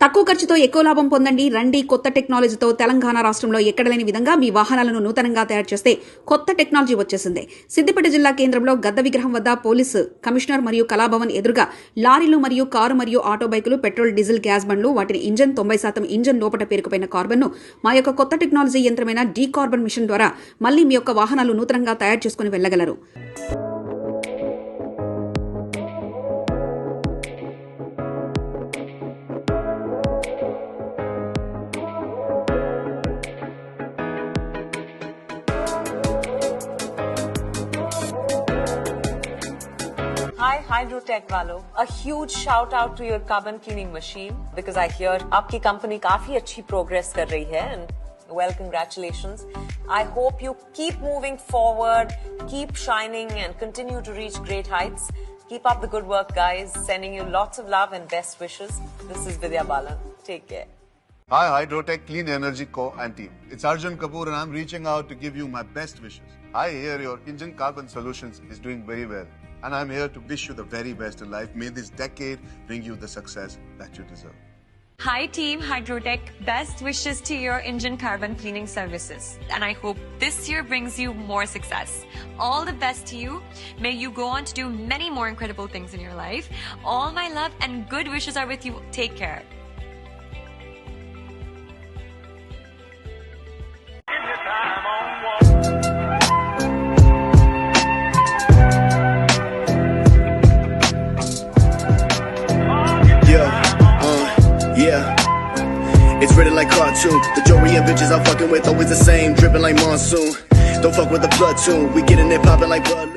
తక్కువ ఖర్చుతో ఎక్కువ లాభం పొందండి రండి కొత్త టెక్నాలజీతో తెలంగాణ రాష్ట్రంలో ఎక్కడలేని విధంగా మీ వాహనాలను నూతనంగా తయారు చేస్తే కొత్త టెక్నాలజీ వచ్చేసింది. సిద్దిపేట జిల్లా కేంద్రంలో గద్ద విగ్రహం వద్ద పోలీసు కమిషనర్ మరియు కళాభవన్ ఎదురుగా లారీలు మరియు కారు మరియు ఆటో బైకులు, పెట్రోల్, డీజిల్, గ్యాస్ బండ్లు, వాటిని ఇంజన్ 90% ఇంజన్ లోపట పేరుకుపోయిన కార్బన్ను మా యొక్క కొత్త టెక్నాలజీ యంత్రమైన డీ కార్బన్ మిషన్ ద్వారా మళ్లీ మీ యొక్క వాహనాలు నూతనంగా తయారు చేసుకుని వెళ్లగలరు. Hi Hydrotech वालों, a huge shout out to your carbon cleaning machine because I hear आपकी कंपनी काफी अच्छी progress कर रही है and well congratulations. I hope you keep moving forward, keep shining and continue to reach great heights. Keep up the good work guys. Sending you lots of love and best wishes. This is Vidya Balan. Take care. Hi Hydrotech Clean Energy Co and team. It's Arjun Kapoor and I'm reaching out to give you my best wishes. I hear your engine carbon solutions is doing very well. And I'm here to wish you the very best in life. May this decade bring you the success that you deserve. Hi team Hydrotech, best wishes to your engine carbon cleaning services. And I hope this year brings you more success. All the best to you. May you go on to do many more incredible things in your life. All my love and good wishes are with you. Take care. It's written like cartoon. The jewelry and bitches I'm fucking with always the same, dripping like monsoon. Don't fuck with the platoon. We getting it popping like blood.